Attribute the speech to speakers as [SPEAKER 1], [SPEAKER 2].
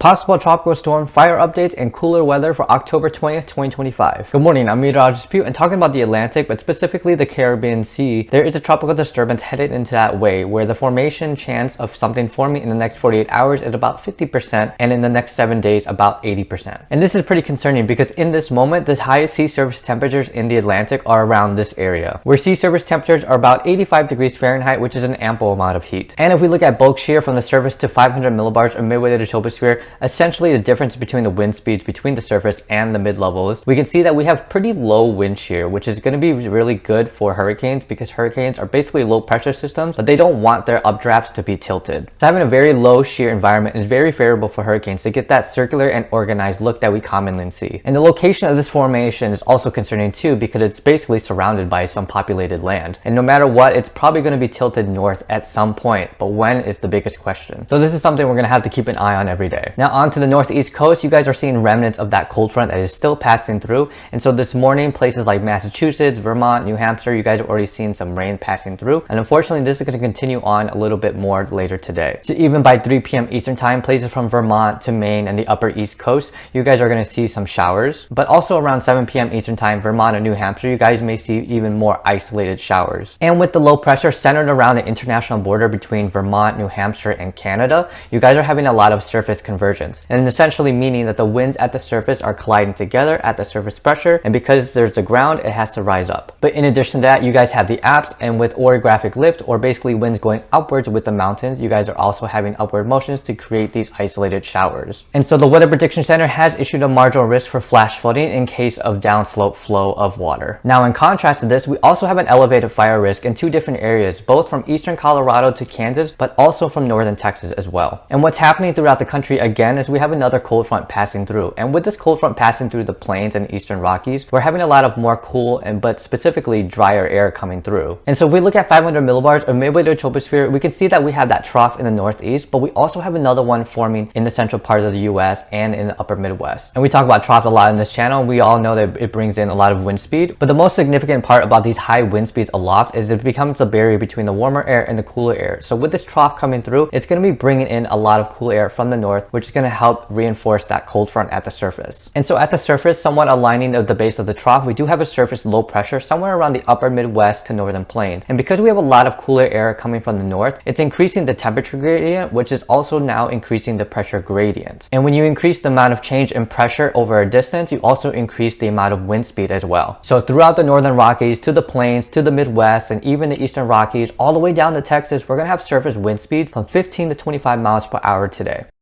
[SPEAKER 1] possible tropical storm, fire updates, and cooler weather for October 20th, 2025. Good morning, I'm meteorologist Pew, and talking about the Atlantic, but specifically the Caribbean Sea, there is a tropical disturbance headed into that way, where the formation chance of something forming in the next 48 hours is about 50%, and in the next 7 days, about 80%. And this is pretty concerning because in this moment, the highest sea surface temperatures in the Atlantic are around this area, where sea surface temperatures are about 85 degrees Fahrenheit, which is an ample amount of heat. And if we look at bulk shear from the surface to 500 millibars or midway to the troposphere, essentially the difference between the wind speeds between the surface and the mid-levels, we can see that we have pretty low wind shear, which is going to be really good for hurricanes because hurricanes are basically low pressure systems, but they don't want their updrafts to be tilted. So having a very low shear environment is very favorable for hurricanes to get that circular and organized look that we commonly see. And the location of this formation is also concerning too because it's basically surrounded by some populated land. And no matter what, it's probably going to be tilted north at some point, but when is the biggest question. So this is something we're going to have to keep an eye on every day. Now on to the northeast coast, you guys are seeing remnants of that cold front that is still passing through. And so this morning, places like Massachusetts, Vermont, New Hampshire, you guys have already seen some rain passing through. And unfortunately, this is going to continue on a little bit more later today. So even by 3 p.m. Eastern time, places from Vermont to Maine and the upper east coast, you guys are going to see some showers. But also around 7 p.m. Eastern time, Vermont and New Hampshire, you guys may see even more isolated showers. And with the low pressure centered around the international border between Vermont, New Hampshire, and Canada, you guys are having a lot of surface convergence, and essentially meaning that the winds at the surface are colliding together at the surface pressure, and because there's the ground, it has to rise up. But in addition to that, you guys have the apse, and with orographic lift, or basically winds going upwards with the mountains, you guys are also having upward motions to create these isolated showers. And so the Weather Prediction Center has issued a marginal risk for flash flooding in case of downslope flow of water. Now in contrast to this, we also have an elevated fire risk in two different areas, both from eastern Colorado to Kansas, but also from northern Texas as well. And what's happening throughout the country again is we have another cold front passing through, and with this cold front passing through the plains and eastern Rockies, we're having a lot of more cool but specifically drier air coming through. And so if we look at 500 millibars or midway to the troposphere, we can see that we have that trough in the northeast, but we also have another one forming in the central part of the US and in the upper Midwest. And we talk about trough a lot in this channel. We all know that it brings in a lot of wind speed, but the most significant part about these high wind speeds aloft is it becomes a barrier between the warmer air and the cooler air. So with this trough coming through, it's going to be bringing in a lot of cool air from the north, which is going to help reinforce that cold front at the surface. And so at the surface, somewhat aligning at the base of the trough, we do have a surface low pressure somewhere around the upper Midwest to northern plain. And because we have a lot of cooler air coming from the north, it's increasing the temperature gradient, which is also now increasing the pressure gradient. And when you increase the amount of change in pressure over a distance, you also increase the amount of wind speed as well. So throughout the northern Rockies, to the plains, to the Midwest, and even the eastern Rockies, all the way down to Texas, we're going to have surface wind speeds from 15 to 25 miles per hour today.